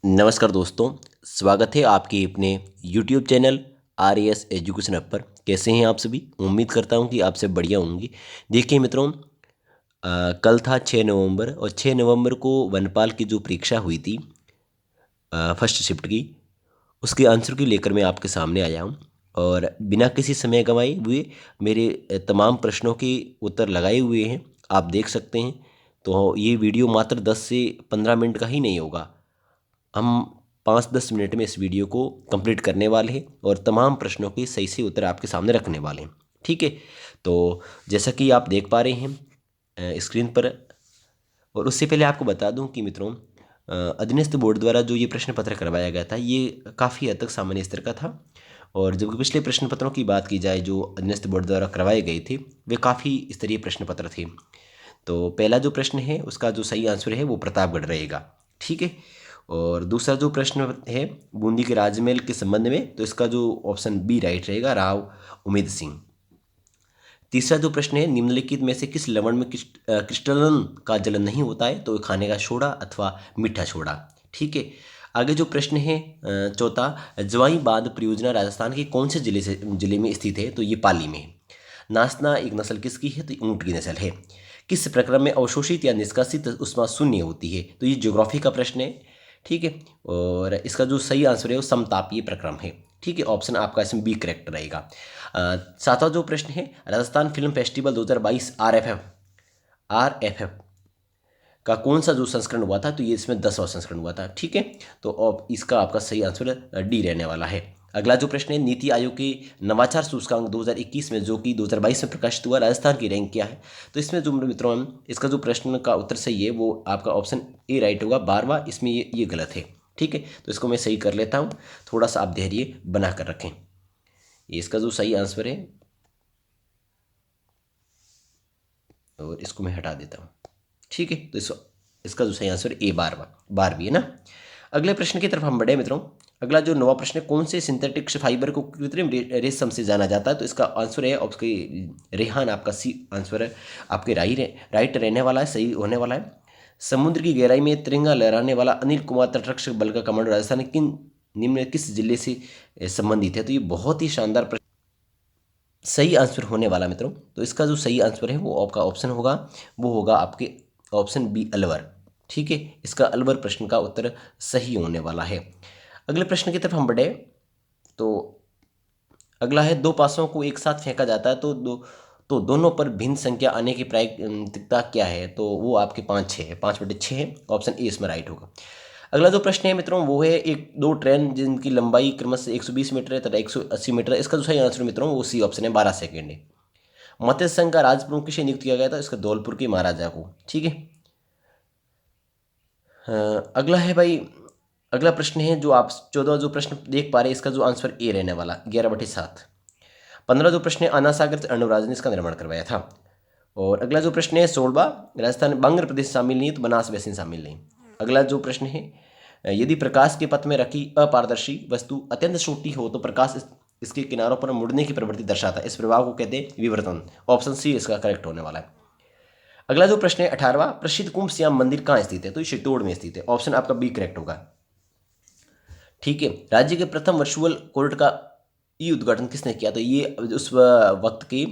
नमस्कार दोस्तों। स्वागत है आपके अपने YouTube channel R S education app पर। कैसे हैं आप सभी? उम्मीद करता हूं कि आप सब बढ़िया होंगे। देखिए मित्रों, कल था 6 नवंबर और 6 नवंबर को वनपाल की जो परीक्षा हुई थी फर्स्ट शिफ्ट की, उसके आंसर की लेकर मैं आपके सामने आया हूं। और बिना किसी समय गंवाए हुए मेरे तमाम प्रश्नों के उत्तर लगाए हुए हैं, आप देख सकते हैं। तो ये वीडियो मात्र 10 से 15 मिनट का ही नहीं होगा। हम 5-10 मिनट में इस वीडियो को कंप्लीट करने वाले हैं और तमाम प्रश्नों के सही से उत्तर आपके सामने रखने वाले हैं। ठीक है, तो जैसा कि आप देख पा रहे हैं स्क्रीन पर। और उससे पहले आपको बता दूं कि मित्रों, अधीनस्थ बोर्ड द्वारा जो ये प्रश्न पत्र करवाया गया था, ये काफ़ी हद तक सामान्य स्तर का था। और जब पिछले प्रश्न पत्रों की बात की जाए जो अधीनस्थ बोर्ड द्वारा करवाए गए थे, वे काफ़ी स्तरीय प्रश्न पत्र थे। तो पहला जो प्रश्न है उसका जो सही आंसर है वो प्रतापगढ़ रहेगा। ठीक है। और दूसरा जो प्रश्न है बूंदी के राजमहल के संबंध में, तो इसका जो ऑप्शन बी राइट रहेगा, राव उमेद सिंह। तीसरा जो प्रश्न है निम्नलिखित में से किस लवण में क्रिस्टलन का जलन नहीं होता है, तो खाने का सोडा अथवा मीठा सोडा। ठीक है। आगे जो प्रश्न है चौथा, जवाई बांध परियोजना राजस्थान के कौन से जिले में स्थित है, तो ये पाली में है। नाचना एक नस्ल किसकी है, तो ऊंट की नस्ल है। किस प्रक्रम में अवशोषित या निष्कासित उष्मा शून्य होती है, तो ये ज्योग्राफी का प्रश्न है। ठीक है। और इसका जो सही आंसर है वो समतापीय प्रक्रम है। ठीक है, ऑप्शन आपका इसमें बी करेक्ट रहेगा। सातवां जो प्रश्न है, Rajasthan film festival 2022 R F F का कौन सा जो संस्करण हुआ था, तो ये इसमें 10वां संस्करण हुआ था। ठीक है, तो अब इसका आपका सही आंसर डी रहने वाला है। अगला जो प्रश्न है, नीति आयोग के नवाचार सूचकांक 2021 में जो कि 2022 में प्रकाशित हुआ, राजस्थान की रैंक क्या है, तो इसमें जो मित्रों इसका जो प्रश्न का उत्तर सही है वो आपका ऑप्शन ए राइट होगा, 12वां। इसमें ये गलत है। ठीक है, तो इसको मैं सही कर लेता हूँ। थोड़ा सा आप धैर्य बना कर रखें। ये इसका जो सही आंसर है, और इसको मैं हटा देता हूँ। ठीक है, तो इसका जो सही आंसर ए 12 है ना। अगले प्रश्न की तरफ हम बढ़े मित्रों। अगला जो नवा प्रश्न है, कौन से सिंथेटिक फाइबर को कृत्रिम रेशम से जाना जाता है, तो इसका आंसर है आपके रेहान। आपका सी आंसर है आपके राइट रहने वाला है, सही होने वाला है। समुद्र की गहराई में तिरंगा लहराने वाला अनिल कुमार तटरक्षक बल का कमांडर राजस्थान के निम्न किस जिले से संबंधित है, तो ये बहुत ही शानदार प्रश्न सही आंसर होने वाला मित्रों। तो इसका जो सही आंसर है वो आपका ऑप्शन होगा, वो होगा आपके ऑप्शन बी अलवर। ठीक है, इसका अलवर प्रश्न का उत्तर सही होने वाला है। अगले प्रश्न की तरफ हम बढ़े। तो अगला है, दो पासों को एक साथ फेंका जाता है तो दोनों पर भिन्न संख्या आने की प्रायिकता क्या है, तो वो आपके 5/6 है, 5/6 है। ऑप्शन ए इसमें राइट होगा। अगला जो प्रश्न है मित्रों वो है, एक दो ट्रेन जिनकी लंबाई क्रमशः 120 मीटर है तथा 180 मीटर है, इसका जो सही आंसर मित्रों वो सी ऑप्शन है, 12 सेकेंड है। मत्स्य संघ का राजप्रमुख किसे नियुक्त किया गया था, इसका धौलपुर के महाराजा को। ठीक है। अगला है भाई, अगला प्रश्न है जो आप 14 जो प्रश्न देख पा रहे हैं, इसका जो आंसर ए रहने वाला, 11/7। 15 जो प्रश्न है, आना सागर से अर्णव ने इसका निर्माण करवाया था। और अगला जो प्रश्न है 16, राजस्थान बांग्र प्रदेश शामिल नहीं तो बनास बेसिन शामिल नहीं। अगला जो प्रश्न है, यदि प्रकाश के पथ में रखी अपारदर्शी वस्तु अत्यंत छोटी हो तो प्रकाश इसके किनारों पर मुड़ने की प्रवृत्ति दर्शाता है, इस प्रभाव को कहते हैं विवर्तन। ऑप्शन सी इसका करेक्ट होने वाला है। अगला जो प्रश्न है 18वां, प्रसिद्ध कुंभ श्याम मंदिर कहाँ स्थित है, तो ये चित्तौड़ में स्थित है। ऑप्शन आपका बी करेक्ट होगा। ठीक है, राज्य के प्रथम वर्चुअल कोर्ट का ई उद्घाटन किसने किया, तो ये उस वक्त के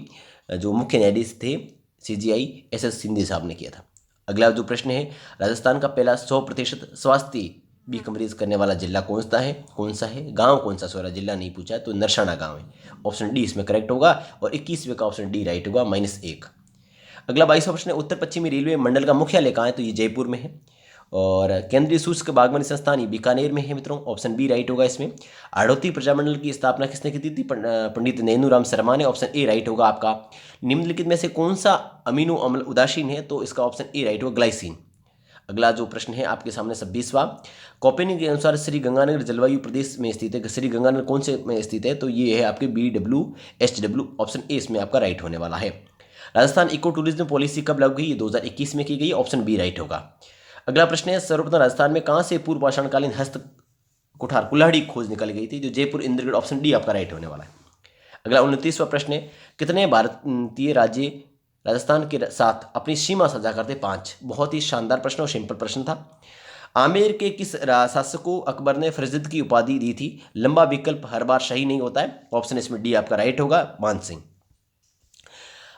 जो मुख्य न्यायाधीश थे CGI SS सिंधे साहब ने किया था। अगला जो प्रश्न है, राजस्थान का पहला 100% स्वास्थ्य भी कवरेज करने वाला जिला कौन सा है, गांव कौन सा, सोरा जिला नहीं पूछा, तो नरसाना गांव है। ऑप्शन डी इसमें करेक्ट होगा। और 21वें का ऑप्शन डी राइट होगा, -1। अगला 22वां प्रश्न है, उत्तर पश्चिमी रेलवे मंडल का मुख्यालय कहाँ है, तो ये जयपुर में है। और केंद्रीय शुष्क बागवानी संस्थान ये बीकानेर में है मित्रों। ऑप्शन बी राइट होगा इसमें। आड़ोती प्रजामंडल की स्थापना किसने की थी, पंडित नैनूराम शर्मा ने। ऑप्शन ए राइट होगा आपका। निम्नलिखित में से कौन सा अमीनो अम्ल उदासीन है, तो इसका ऑप्शन ए राइट होगा, ग्लाइसिन। अगला जो प्रश्न है आपके सामने 26वां, कौपिनी के अनुसार श्री गंगानगर जलवायु प्रदेश में स्थित है, श्री गंगानगर कौन से में स्थित है, तो ये है आपके BWHW। ऑप्शन ए इसमें आपका राइट होने वाला है। राजस्थान इको टूरिज्म पॉलिसी कब लागू हुई, ये 2021 में की गई। ऑप्शन बी राइट होगा। अगला प्रश्न है, सर्वप्रथम राजस्थान में कहाँ से पूर्व पाषाणकालीन हस्त कुठार कुल्हाड़ी खोज निकाली गई थी, जो जयपुर इंद्रगढ़। ऑप्शन डी आपका राइट होने वाला है। अगला 29वां प्रश्न है, कितने भारतीय राज्य राजस्थान के साथ अपनी सीमा साझा करते, 5। बहुत ही शानदार प्रश्न और सिंपल प्रश्न था। आमेर के किस शासक को अकबर ने फरजद की उपाधि दी थी? लंबा विकल्प हर बार सही नहीं होता है, ऑप्शन इसमें डी आपका राइट होगा, मान सिंह।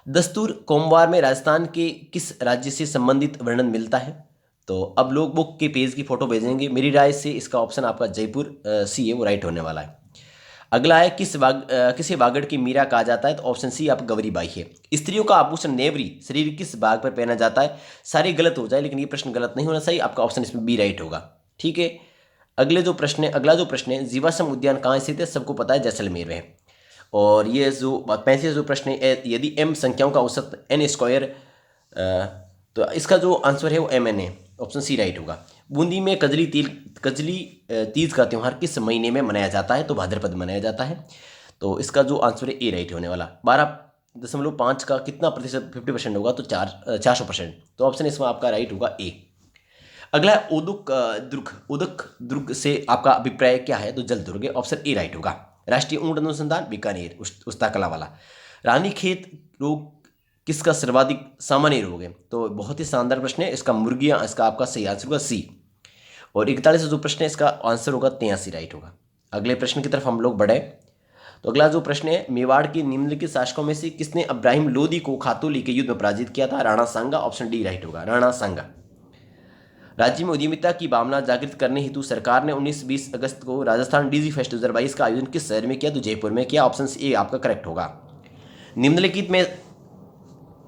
दस्तूर कोमवार में राजस्थान के किस राज्य से संबंधित वर्णन मिलता है? तो अब लोग बुक के पेज की फोटो भेजेंगे, मेरी राय से इसका ऑप्शन आपका जयपुर सी है, वो राइट होने वाला है। अगला है किसे वागड़ की मीरा कहा जाता है? तो ऑप्शन सी आप गौरी बाई है। स्त्रियों का आभूषण नेवरी शरीर किस भाग पर पहना जाता है? सारे गलत हो जाए लेकिन ये प्रश्न गलत नहीं होना चाहिए, आपका ऑप्शन इसमें बी राइट होगा। ठीक है, अगला जो प्रश्न है, जीवाश्म उद्यान कहाँ स्थित है? सबको पता है जैसलमेर में। और ये जो 35 जो प्रश्न है, यदि m संख्याओं का औसत n स्क्वायर, तो इसका जो आंसर है वो mn है, ऑप्शन सी राइट होगा। बूंदी में कजली तीज का त्यौहार किस महीने में मनाया जाता है? तो भाद्रपद मनाया जाता है, तो इसका जो आंसर है ए राइट होने वाला। 12.5 का कितना प्रतिशत 50% होगा? तो 400%, तो ऑप्शन इसमें आपका राइट होगा ए। अगला है उदक दुर्ग से आपका अभिप्राय क्या है? तो जल दुर्ग है, ऑप्शन ए राइट होगा। राष्ट्रीय ऊंट अनुसंधान बीकानेर उस्ताकला वाला। रानीखेत रोग किसका सर्वाधिक सामान्य रोग है? तो बहुत ही शानदार प्रश्न है, इसका मुर्गियां, इसका आपका सही आंसर होगा सी। और 41 जो प्रश्न है इसका आंसर होगा 83 राइट होगा। अगले प्रश्न की तरफ हम लोग बढ़े, तो अगला जो प्रश्न है, मेवाड़ के निम्नलिखित शासकों में से किसने इब्राहिम लोदी को खातूली के युद्ध में पराजित किया था? राणा सांगा, ऑप्शन डी राइट होगा, राणा सांगा। राज्य में उद्यमिता की भावना जागृत करने हेतु सरकार ने 19-20 अगस्त को राजस्थान डिजी फेस्ट 2022 का आयोजन किस शहर में किया? तो जयपुर में किया, ऑप्शन ए आपका करेक्ट होगा। निम्नलिखित में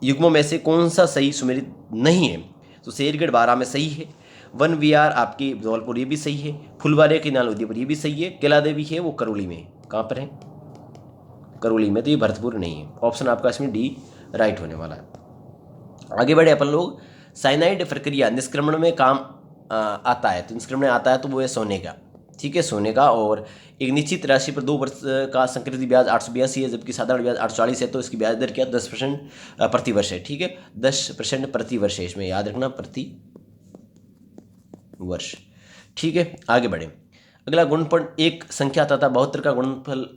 युग्मों में से कौन सा सही सुमेलित नहीं है? तो शेरगढ़ बारह में सही है, वन विहार आपकी धौलपुर ये भी सही है, फुलवाड़े के नाल उदयपुर ये भी सही है, केला देवी है वो करौली में, कहाँ पर है? करौली में, तो ये भरतपुर नहीं है, ऑप्शन आपका इसमें डी राइट होने वाला है। आगे बढ़े अपन लोग, साइनाइड प्रक्रिया निष्क्रमण में काम आता है, तो निष्क्रमण आता है तो वो है सोने का, ठीक है, सोने का। और एक निश्चित राशि पर 2 वर्ष का संकृति ब्याज 882 है, जबकि साधारण ब्याज 840 है, तो इसकी ब्याज दर क्या 10% प्रति वर्ष है, ठीक है, 10% प्रति वर्ष है, इसमें याद रखना, प्रति वर्ष, ठीक है। आगे बढ़े, अगला गुणनफल एक संख्या तथा 72 का गुणनफल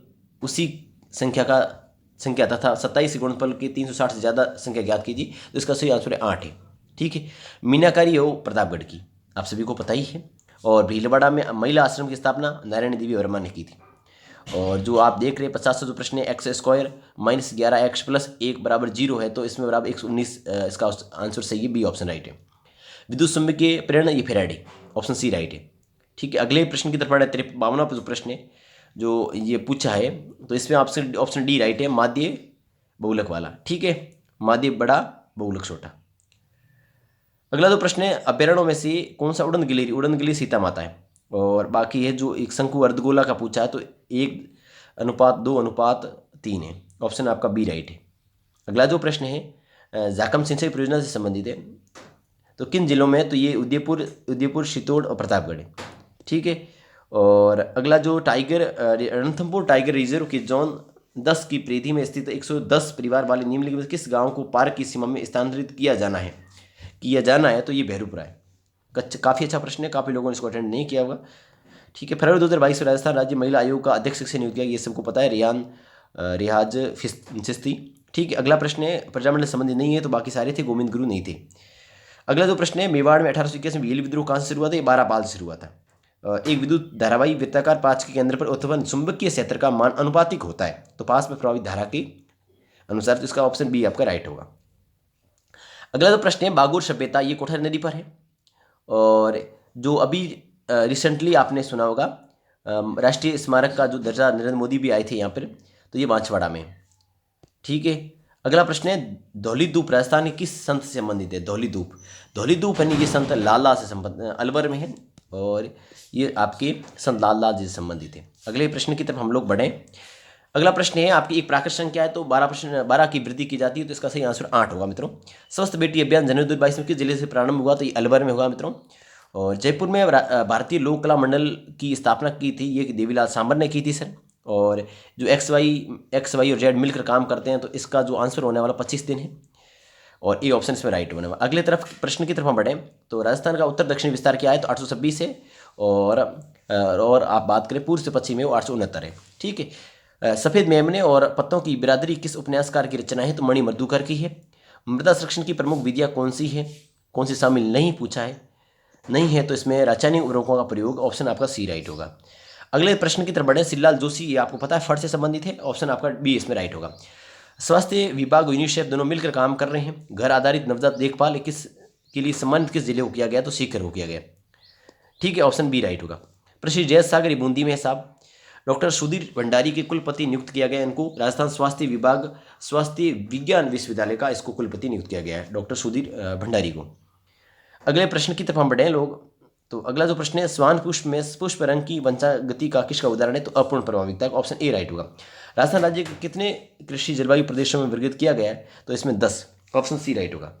उसी संख्या तथा 27 गुणनफल के 360 से ज़्यादा संख्या ज्ञात कीजिए, तो इसका सही आंसर है 8 है, ठीक है। मीनाकारी हो प्रतापगढ़ की, आप सभी को पता ही है। और भीलवाड़ा में महिला आश्रम की स्थापना नारायणी देवी वर्मा ने की थी। और जो आप देख रहे हैं 50 जो प्रश्न है, x square minus 11x plus 1 बराबर 0 है, तो इसमें बराबर 119, इसका आंसर सही है, बी ऑप्शन राइट है। विद्युत चुम्बकीय प्रेरण ये फेराडे, ऑप्शन सी राइट है, ठीक है। अगले प्रश्न की तरफ बढ़े, 53वां जो प्रश्न है जो ये पूछा है, तो इसमें आपसे ऑप्शन डी राइट है, माध्य बहुलक वाला, ठीक है, माध्य बड़ा बहुलक छोटा। अगला जो प्रश्न है, अभ्यारण्यों में से कौन सा उड़न गिली सीता माता है? और बाकी है जो एक शंकु अर्धगोला का पूछा है, तो 1:2:3 है, ऑप्शन आपका बी राइट है। अगला जो प्रश्न है जाकम सिंचाई परियोजना से संबंधित है, तो किन जिलों में? तो ये उदयपुर, चित्तौड़ और प्रतापगढ़ है, ठीक है। और अगला जो रणथंभौर टाइगर रिजर्व की जोन 10 की परिधि में स्थित 110 परिवार वाले निम्नलिखित में किस गांव को पार्क की सीमा में स्थानांतरित किया जाना है? तो ये भैरूपुरा है। काफ़ी अच्छा प्रश्न है, काफ़ी लोगों ने इसको अटेंड नहीं किया होगा, ठीक है। फरवरी 2022 में राजस्थान राज्य महिला आयोग का अध्यक्ष से नियुक्त किया, ये सबको पता है, रियाज चिश्ती, ठीक है। अगला प्रश्न है, प्रजामंडल संबंधी नहीं है, तो बाकी सारे थे, गोविंद गुरु नहीं थे। अगला जो प्रश्न है, मेवाड़ में 1821 में भील विद्रोह कहाँ से शुरू हुआ था? 12 पाल से शुरू हुआ था। एक विद्युत धारावाही वृत्ताकार पाँच के केंद्र पर उत्पन्न चुंबकीय क्षेत्र का मान अनुपातिक होता है, तो पास में प्रभावित धारा के अनुसार, तो इसका ऑप्शन बी आपका राइट होगा। अगला जो प्रश्न है, बागुर सभ्यता ये कोठारी नदी पर है, और जो अभी रिसेंटली आपने सुना होगा राष्ट्रीय स्मारक का जो दर्जा नरेंद्र मोदी भी आए थे यहाँ पर, तो ये बांसवाड़ा में, ठीक है। अगला प्रश्न है, धौलीधूप राजस्थान के किस संत से संबंधित है? धौलीधूप है ये संत लाला से संबंधित, अलवर में है, और ये आपके संत लाला जी से संबंधित है। अगले प्रश्न की तरफ हम लोग बढ़ें। अगला प्रश्न है, आपकी एक प्राकृत संख्या है, तो 12 की वृद्धि की जाती है, तो इसका सही आंसर 8 होगा मित्रों। स्वस्थ बेटी अभियान जनवरी 2022 में किस जिले से प्रारंभ हुआ? तो ये अलवर में होगा मित्रों। और जयपुर में भारतीय लोक कला मंडल की स्थापना की थी, ये देवीलाल सांबर ने की थी सर। और जो एक्स वाई और जेड मिलकर काम करते हैं, तो इसका जो आंसर होने वाला 25 दिन है, और ए ऑप्शन इसमें राइट होने वाला। अगले तरफ प्रश्न की तरफ हम बढ़ें, तो राजस्थान का उत्तर दक्षिण विस्तार क्या है? तो 826 है, और आप बात करें पूर्व से पश्चिम में वो 869 है, ठीक है। सफ़ेद मेमने और पत्तों की बिरादरी किस उपन्यासकार की रचना है? तो मणि मर्दुकर की है। मृदा संरक्षण की प्रमुख विधियाँ कौन सी शामिल नहीं पूछा है। नहीं है तो इसमें रासायनिक उर्वरकों का प्रयोग, ऑप्शन आपका सी राइट होगा। अगले प्रश्न की तरफ बढ़े। श्रीलाल जोशी, ये आपको पता है फट से संबंधित है, ऑप्शन आपका बी इसमें राइट होगा। स्वास्थ्य विभाग और यूनिसेफ दोनों मिलकर काम कर रहे हैं। घर आधारित नवजात देखभाल किस के लिए सम्मानित किस जिले को किया गया, तो सीकर को किया गया। ठीक है, ऑप्शन बी राइट होगा। प्रसिद्ध जय सागर बूंदी में साहब। डॉक्टर सुधीर भंडारी के कुलपति नियुक्त किया गया इनको। राजस्थान स्वास्थ्य विभाग स्वास्थ्य विज्ञान विश्वविद्यालय का इसको कुलपति नियुक्त किया गया है, डॉक्टर सुधीर भंडारी को। अगले प्रश्न की तरफ हम बढ़े लोग। तो अगला जो प्रश्न है, स्वान पुष्प में पुष्प रंग की वंशागति का किसका उदाहरण है, तो अपूर्ण प्रभाविकता, ऑप्शन ए राइट होगा। राजस्थान राज्य के कितने कृषि जलवायु प्रदेशों में वर्गीकृत किया गया है, तो इसमें 10, ऑप्शन सी राइट होगा।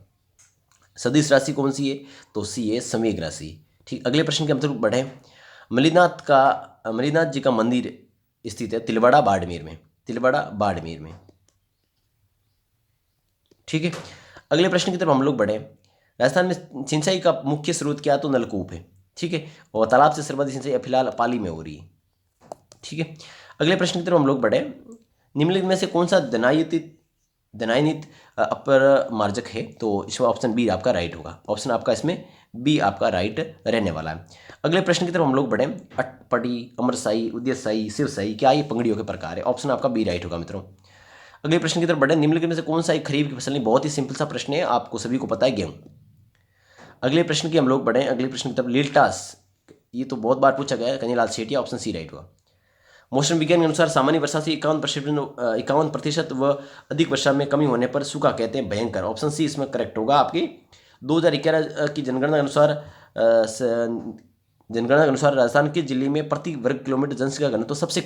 सदिश राशि कौन सी है, तो सी है संवेग राशि। ठीक, अगले प्रश्न की हम तरफ बढ़े। मलिनाथ जी का मंदिर स्थित है तिलवाड़ा बाड़मेर में, तिलवाड़ा बाड़मेर में। ठीक है, अगले प्रश्न की तरफ हम लोग बढ़े। राजस्थान में सिंचाई का मुख्य स्रोत क्या, तो नलकूप है। ठीक है, और तालाब से सर्वाधिक सिंचाई फिलहाल पाली में हो रही है। ठीक है, अगले प्रश्न की तरफ हम लोग बढ़े। निम्नलिखित में से कौन सा धनायनित अपर मार्जक है, तो इसमें ऑप्शन बी आपका राइट होगा। ऑप्शन आपका इसमें बी आपका राइट रहने वाला है। अगले प्रश्न की तरफ हम लोग बढ़े। अटपटी, अमरसाई, उद्यसाई, शिवसाई, क्या ये पंगड़ियों के प्रकार है, ऑप्शन आपका बी राइट होगा मित्रों। अगले प्रश्न की तरफ बढ़े। निम्नलिखित में से कौन सा एक खरीफ की फसल नहीं, बहुत ही सिंपल सा प्रश्न है, आपको सभी को पता है, गेहूं। अगले प्रश्न की हम लोग बढ़े। अगले प्रश्न की तरफ लील्टास, ये तो बहुत बार पूछा गया है, Kanhaiyalal Sethia, option C right हुआ। मौसम विज्ञान के अनुसार सामान्य वर्षा से 51% व अधिक वर्षा में कमी होने पर सूखा कहते हैं भयंकर, ऑप्शन सी इसमें करेक्ट होगा आपकी। 2011 की जनगणना के अनुसार राजस्थान के जिले में प्रति वर्ग किलोमीटर जनसंख्या घनत्व तो सबसे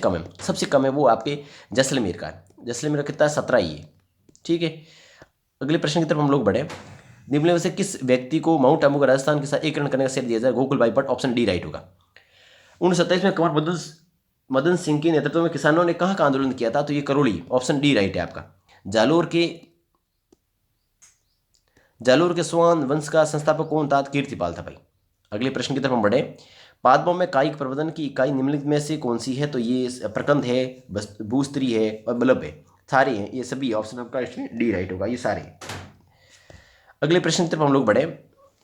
कम है वो आपके जैसलमेर का है। जैसलमेर का कितना है, 17 ही है। ठीक है, अगले प्रश्न की तरफ हम लोग बढ़े। निम्न में से किस व्यक्ति को माउंट आबू का राजस्थान के साथ एकीकरण करने का श्रेय दिया जाए, गोकुल भाई भट्ट, ऑप्शन डी राइट होगा। 1927 में कंवर मदन सिंह के नेतृत्व में किसानों ने कहाँ का आंदोलन किया था, तो ये करौली, ऑप्शन डी राइट है आपका। जालोर के स्वान वंश का संस्थापक कौन था, कीर्तिपाल था भाई। अगले प्रश्न की तरफ हम बढ़े। पादपों में कायिक प्रवर्धन की इकाई निम्नलिखित में से कौन सी है, तो ये प्रकंद है, भूस्त्री है और बल्ब है, सारे हैं ये सभी, ऑप्शन आपका इसमें डी राइट होगा, ये सारे। अगले प्रश्न की तरफ हम लोग बढ़े।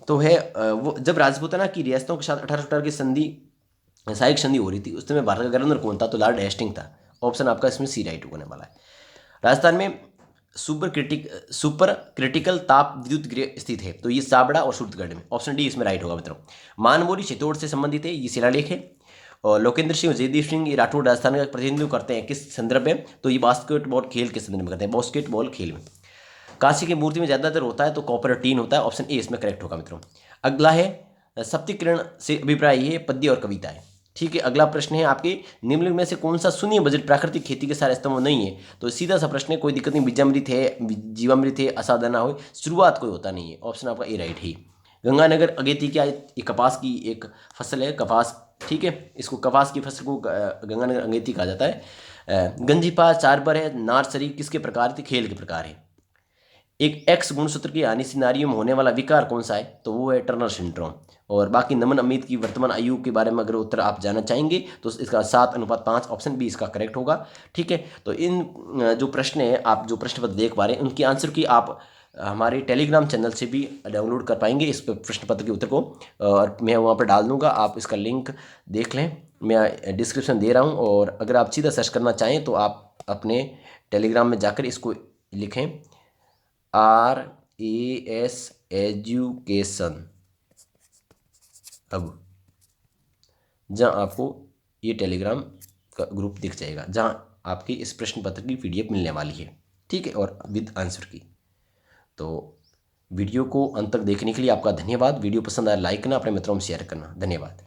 तो है वो जब राजपूताना की रियासतों के साथ 1818 की संधि सहायक संधि हो रही थी, उस समय भारत का गवर्नर कौन था, तो लॉर्ड हेस्टिंग था, ऑप्शन आपका इसमें सी राइट होने वाला है। राजस्थान में सुपर क्रिटिकल ताप विद्युत गृह स्थित है, तो ये साबड़ा और सूरतगढ़ में, ऑप्शन डी इसमें राइट होगा मित्रों। मानमोरी चित्तौड़ से संबंधित है, ये शिलालेख है। और लोकेंद्र सिंह और जयदीप सिंह ये राठौड़ राजस्थान का प्रतिनिधित्व करते हैं किस संदर्भ में, तो ये बास्केटबॉल खेल के संदर्भ में करते हैं, बास्केटबॉल खेल में। कांस्य की मूर्ति में ज़्यादातर होता है, तो कॉपर टीन होता है, ऑप्शन ए इसमें करेक्ट होगा मित्रों। अगला है सप्तिकिरण से अभिप्राय ये पद्य और कविता है। ठीक है, अगला प्रश्न है आपके निम्नलिखित में से कौन सा शून्य बजट प्राकृतिक खेती के सारे स्तंभ नहीं है, तो सीधा सा प्रश्न है, कोई दिक्कत नहीं, बीजामृत है, जीवामृत है, असाधना हो, शुरुआत कोई होता नहीं है, ऑप्शन आपका ए राइट है। गंगानगर अगेती क्या, ये कपास की एक फसल है, कपास। ठीक है, इसको कपास की फसल को गंगानगर अगेती कहा जाता है। गंजीपा चारबर है, नारसरी किसके प्रकार थे, खेल के प्रकार है। एक एक्स गुणसूत्र की हानि से नारियों में होने वाला विकार कौन सा है, तो वो है टर्नर सिंड्रोम। और बाकी नमन अमित की वर्तमान आयु के बारे में अगर उत्तर आप जानना चाहेंगे तो इसका 7:5, ऑप्शन बी इसका करेक्ट होगा। ठीक है, तो इन जो प्रश्न है, आप जो प्रश्न पत्र देख पा रहे हैं, उनकी आंसर की आप हमारे टेलीग्राम चैनल से भी डाउनलोड कर पाएंगे इस प्रश्न पत्र के उत्तर को, और मैं वहाँ पर डाल दूंगा, आप इसका लिंक देख लें, मैं डिस्क्रिप्शन दे रहा हूँ। और अगर आप सीधा सर्च करना चाहें तो आप अपने टेलीग्राम में जाकर इसको लिखें, RAS एजुकेशन, अब जहाँ आपको ये टेलीग्राम का ग्रुप दिख जाएगा, जहाँ आपकी इस प्रश्न पत्र की PDF मिलने वाली है। ठीक है, और विद आंसर की। तो वीडियो को अंत तक देखने के लिए आपका धन्यवाद। वीडियो पसंद आया लाइक करना, अपने मित्रों में शेयर करना, धन्यवाद।